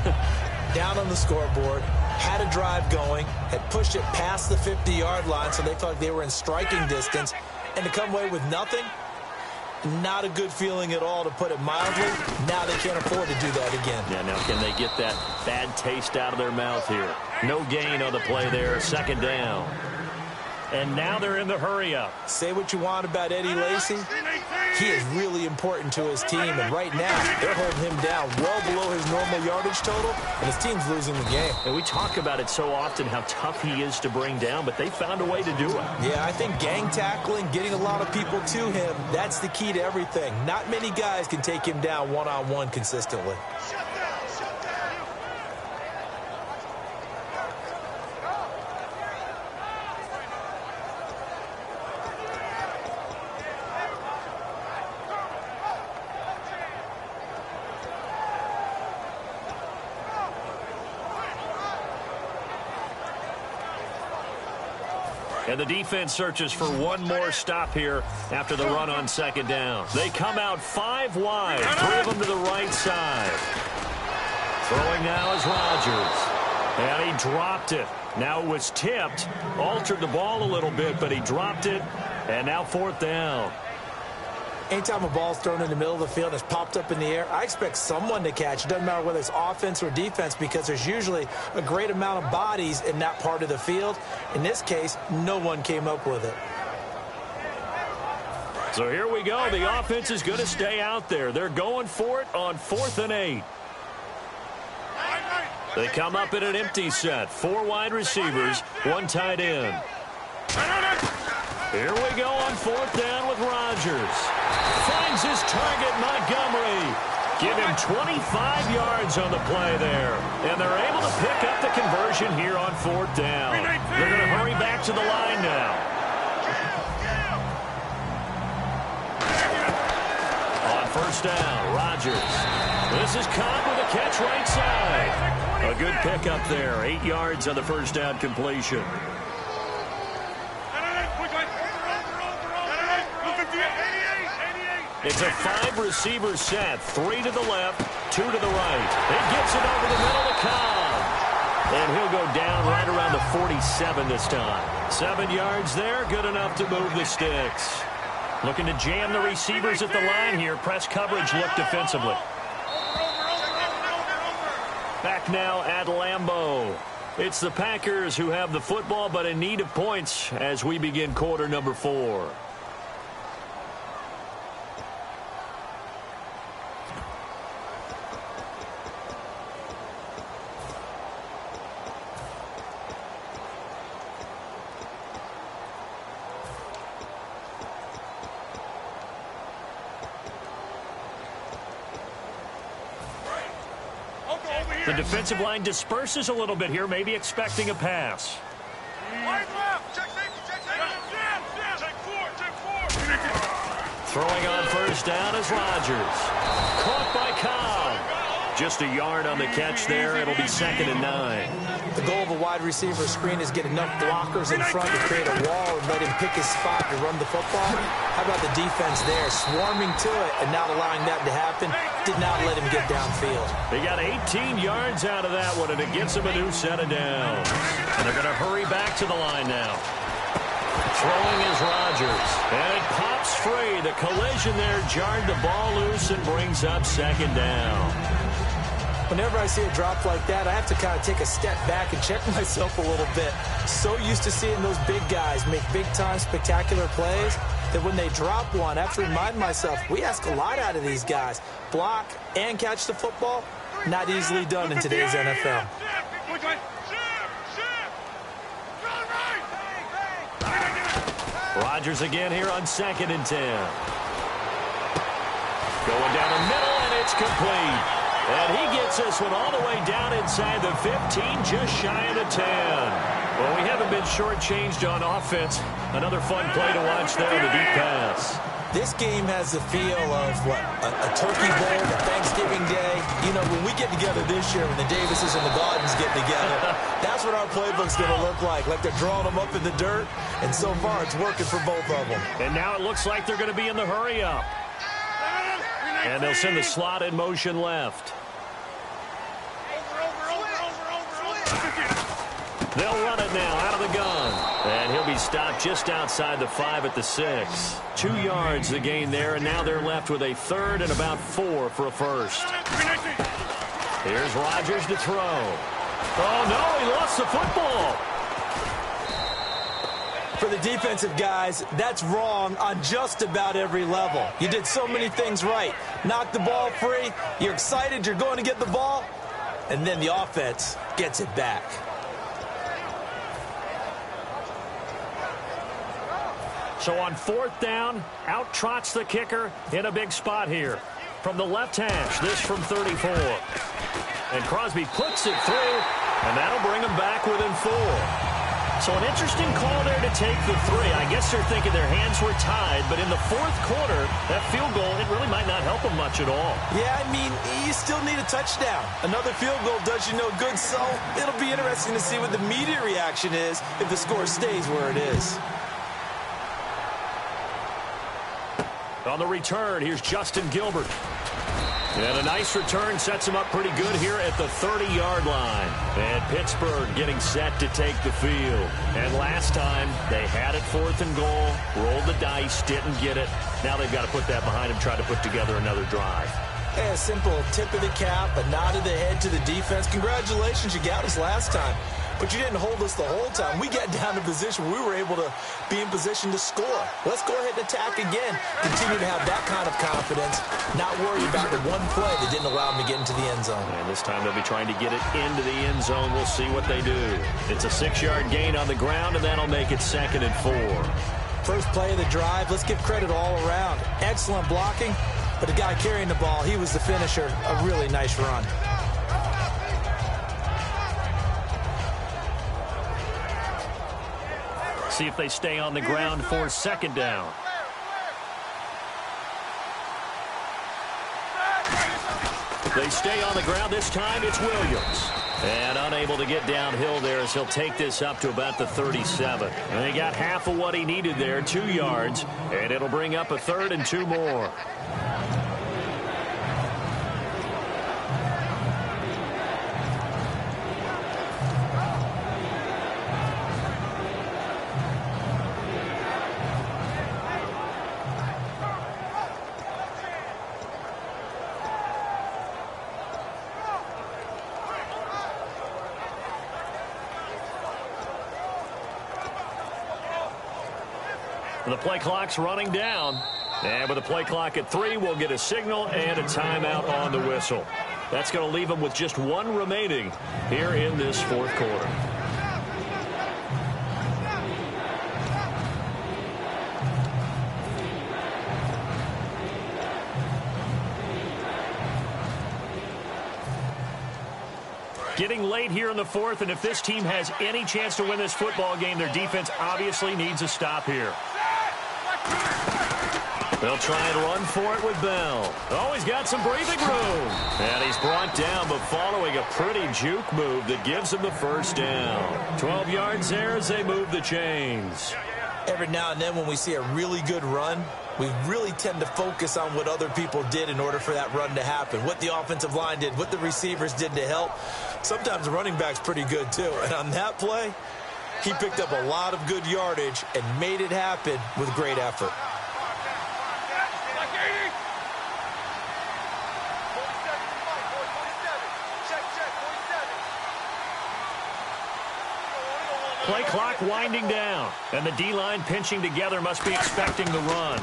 Down on the scoreboard, had a drive going, had pushed it past the 50-yard line, so they thought they were in striking distance, and to come away with nothing, not a good feeling at all, to put it mildly. Now they can't afford to do that again. Yeah, now can they get that bad taste out of their mouth here? No gain on the play there, second down. And now they're in the hurry-up. Say what you want about Eddie Lacy. He is really important to his team, and right now they're holding him down well below his normal yardage total, and his team's losing the game. And we talk about it so often, how tough he is to bring down, but they found a way to do it. Yeah, I think gang tackling, getting a lot of people to him, that's the key to everything. Not many guys can take him down one-on-one consistently. And the defense searches for one more stop here after the run on second down. They come out 5 wide, 3 of them to the right side. Throwing now is Rodgers. And he dropped it. Now it was tipped, altered the ball a little bit, but he dropped it. And now fourth down. Anytime a ball's thrown in the middle of the field and it's popped up in the air, I expect someone to catch. It doesn't matter whether it's offense or defense, because there's usually a great amount of bodies in that part of the field. In this case, no one came up with it. So here we go. The offense is going to stay out there. They're going for it on 4th and 8. They come up in an empty set. 4 wide receivers, 1 tight end. Here we go on 4th down with Rodgers. Finds his target, Montgomery. Give him 25 yards on the play there. And they're able to pick up the conversion here on 4th down. They're going to hurry back to the line now. On 1st down, Rodgers. This is caught with a catch right side. A good pickup there. 8 yards on the 1st down completion. It's a 5-receiver set. 3 to the left, 2 to the right. It gets it over the middle to Cobb. And he'll go down right around the 47 this time. 7 yards there, good enough to move the sticks. Looking to jam the receivers at the line here. Press coverage look defensively. Back now at Lambeau. It's the Packers who have the football, but in need of points as we begin quarter number 4. The defensive line disperses a little bit here, maybe expecting a pass. Throwing on 1st down is Rodgers. Caught by Cobb. Just a yard on the catch there. It'll be 2nd and 9. The goal of a wide receiver screen is get enough blockers in front to create a wall and let him pick his spot to run the football. How about the defense there, swarming to it and not allowing that to happen? Did not let him get downfield. They got 18 yards out of that one, and it gets them a new set of downs. And they're going to hurry back to the line now. Throwing is Rodgers, and it pops free. The collision there jarred the ball loose and brings up 2nd down. Whenever I see a drop like that, I have to kind of take a step back and check myself a little bit. So used to seeing those big guys make big-time spectacular plays that when they drop one, I have to remind myself, we ask a lot out of these guys. Block and catch the football, not easily done in today's NFL. Rodgers again here on 2nd and 10. Going down the middle, and it's complete. And he gets this one all the way down inside the 15, just shy of the 10. Well, we haven't been shortchanged on offense. Another fun play to watch there, the deep pass. This game has the feel of, a turkey bowl, a Thanksgiving Day. You know, when we get together this year, when the Davises and the Gaudens get together, that's what our playbook's going to look like. Like they're drawing them up in the dirt, and so far it's working for both of them. And now it looks like they're going to be in the hurry-up. And they'll send the slot in motion left. They'll run it now out of the gun. And he'll be stopped just outside the 5 at the 6. 2 yards the gain there, and now they're left with a 3rd and about 4 for a first. Here's Rodgers to throw. Oh, no, he lost the football. For the defensive guys, that's wrong on just about every level. You did so many things right. Knocked the ball free. You're excited you're going to get the ball. And then the offense gets it back. So on 4th down, out trots the kicker in a big spot here. From the left hash, this from 34. And Crosby puts it through, and that'll bring him back within 4. So an interesting call there to take the 3. I guess they're thinking their hands were tied, but in the 4th quarter, that field goal, it really might not help them much at all. Yeah, I mean, you still need a touchdown. Another field goal does you no good, so it'll be interesting to see what the media reaction is if the score stays where it is. On the return, here's Justin Gilbert. And a nice return sets him up pretty good here at the 30-yard line. And Pittsburgh getting set to take the field. And last time, they had it 4th and goal, rolled the dice, didn't get it. Now they've got to put that behind them, try to put together another drive. Hey, a simple tip of the cap, a nod of the head to the defense. Congratulations, you got us last time. But you didn't hold us the whole time. We got down to position where we were able to be in position to score. Let's go ahead and attack again. Continue to have that kind of confidence. Not worry about the one play that didn't allow them to get into the end zone. And this time they'll be trying to get it into the end zone. We'll see what they do. It's a 6-yard gain on the ground, and that'll make it 2nd and 4. First play of the drive. Let's give credit all around. Excellent blocking. But the guy carrying the ball, he was the finisher. A really nice run. See if they stay on the ground for 2nd down. They stay on the ground. This time it's Williams. And unable to get downhill there as he'll take this up to about the 37. And he got half of what he needed there, 2 yards. And it'll bring up a 3rd and 2 more. The play clock's running down. And with the play clock at 3, we'll get a signal and a timeout on the whistle. That's going to leave them with just 1 remaining here in this 4th quarter. Getting late here in the 4th, and if this team has any chance to win this football game, their defense obviously needs a stop here. They'll try and run for it with Bell. Oh, he's got some breathing room. And he's brought down, but following a pretty juke move that gives him the 1st down. 12 yards there as they move the chains. Every now and then when we see a really good run, we really tend to focus on what other people did in order for that run to happen. What the offensive line did, what the receivers did to help. Sometimes the running back's pretty good too. And on that play, he picked up a lot of good yardage and made it happen with great effort. Play clock winding down, and the D-line pinching together must be expecting the run.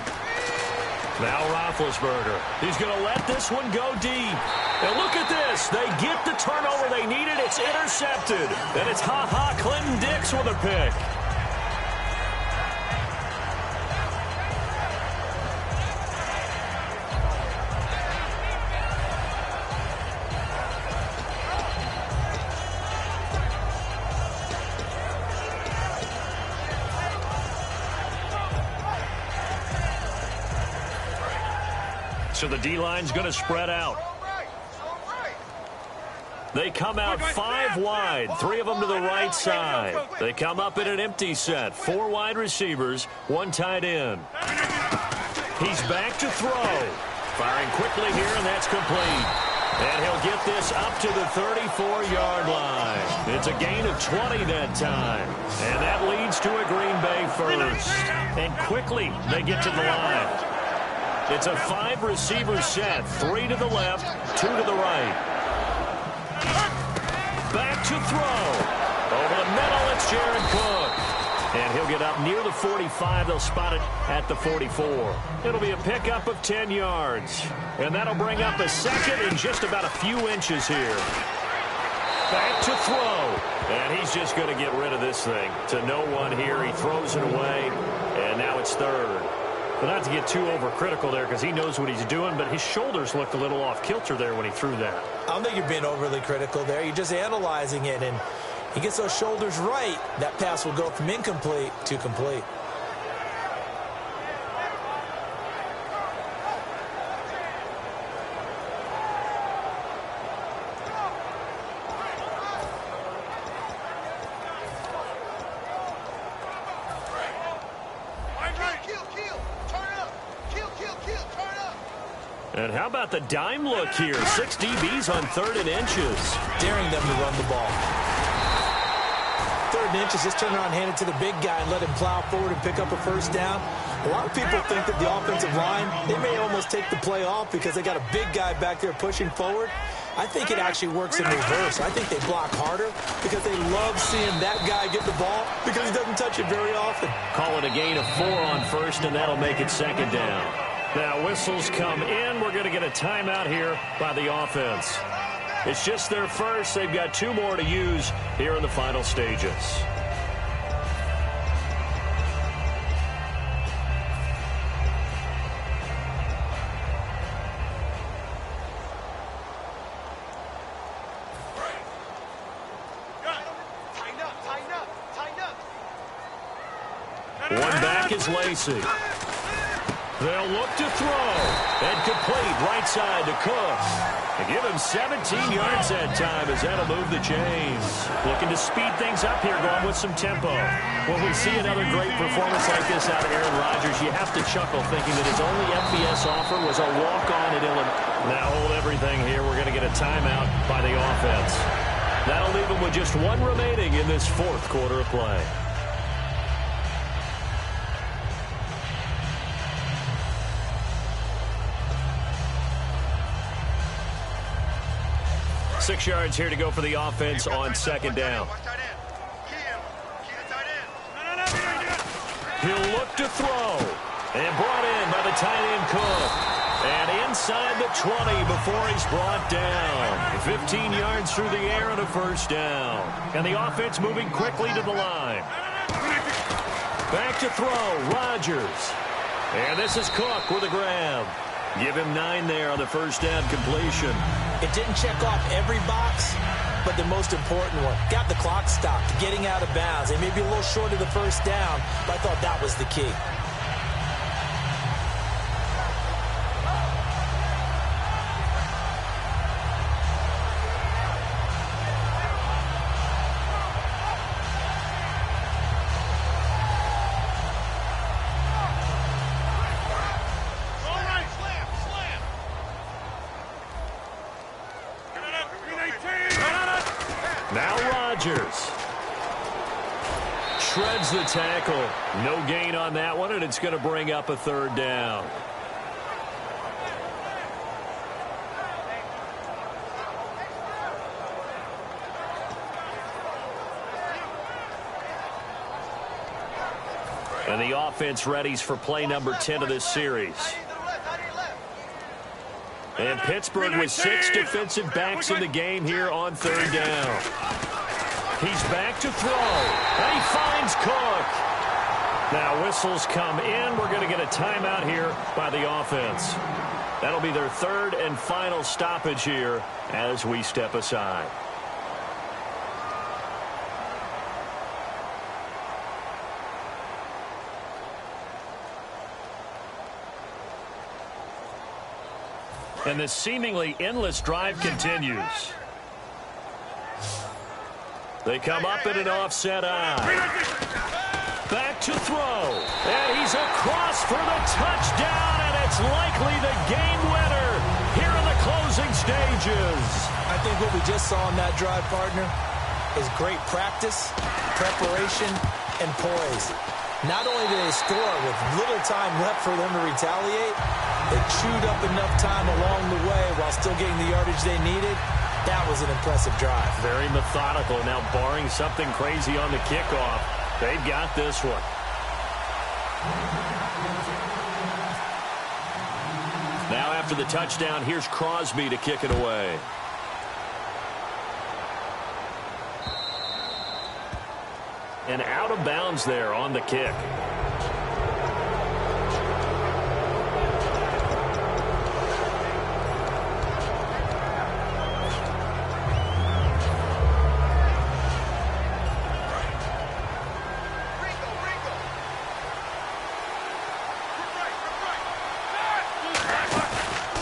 Now Roethlisberger. He's going to let this one go deep. And look at this. They get the turnover they needed. It's intercepted. And it's Clinton Dix with a pick. So the D-line's going to spread out. They come out 5 wide, 3 of them to the right side. They come up in an empty set, 4 wide receivers, 1 tight end. He's back to throw. Firing quickly here, and that's complete. And he'll get this up to the 34-yard line. It's a gain of 20 that time. And that leads to a Green Bay first. And quickly, they get to the line. It's a 5-receiver set, 3 to the left, 2 to the right. Back to throw. Over the middle, it's Jared Cook. And he'll get up near the 45. They'll spot it at the 44. It'll be a pickup of 10 yards. And that'll bring up a second and just about a few inches here. Back to throw. And he's just going to get rid of this thing. To no one here. He throws it away. And now it's third. But not to get too overcritical there because he knows what he's doing, but his shoulders looked a little off kilter there when he threw that. I don't think you're being overly critical there. You're just analyzing it, and he gets those shoulders right. That pass will go from incomplete to complete. And how about the dime look here? 6 DBs on 3rd and inches. Daring them to run the ball. 3rd and inches, just turn around, hand it to the big guy and let him plow forward and pick up a first down. A lot of people think that the offensive line, they may almost take the play off because they got a big guy back there pushing forward. I think it actually works in reverse. I think they block harder because they love seeing that guy get the ball because he doesn't touch it very often. Call it a gain of 4 on first, and that'll make it 2nd down. Now whistles come in. We're going to get a timeout here by the offense. It's just their first. They've got 2 more to use here in the final stages. One back is Lacey. They'll look to throw. And complete right side to Cook. They give him 17 yards that time as that'll move the chains. Looking to speed things up here, going with some tempo. When we see another great performance like this out of Aaron Rodgers, you have to chuckle thinking that his only FBS offer was a walk-on at Illinois. Now hold everything here. We're going to get a timeout by the offense. That'll leave him with just 1 remaining in this 4th quarter of play. Six yards here to go for the offense on 2nd down. He'll look to throw. And brought in by the tight end Cook. And inside the 20 before he's brought down. 15 yards through the air and a first down. And the offense moving quickly to the line. Back to throw, Rodgers. And this is Cook with a grab. Give him 9 there on the first down completion. It didn't check off every box, but the most important one. Got the clock stopped, getting out of bounds. They may be a little short of the first down, but I thought that was the key. Shreds the tackle. No gain on that one, and it's going to bring up a 3rd down. And the offense readies for play number 10 of this series. And Pittsburgh with 6 defensive backs in the game here on 3rd down. He's back to throw, and he finds Cook. Now whistles come in. We're going to get a timeout here by the offense. That'll be their 3rd and final stoppage here as we step aside. And this seemingly endless drive continues. They come up in an offset eye. Back to throw. And he's across for the touchdown, and it's likely the game winner here in the closing stages. I think what we just saw in that drive, partner, is great practice, preparation, and poise. Not only did they score with little time left for them to retaliate, they chewed up enough time along the way while still getting the yardage they needed. That was an impressive drive. Very methodical. Now, barring something crazy on the kickoff, they've got this one. Now, after the touchdown, here's Crosby to kick it away. And out of bounds there on the kick.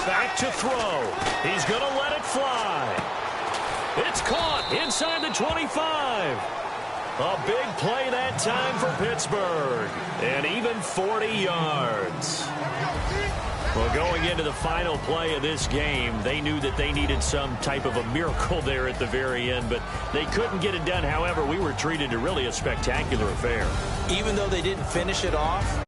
Back to throw. He's going to let it fly. It's caught inside the 25. A big play that time for Pittsburgh. And even 40 yards. Well, going into the final play of this game, they knew that they needed some type of a miracle there at the very end, but they couldn't get it done. However, we were treated to really a spectacular affair. Even though they didn't finish it off,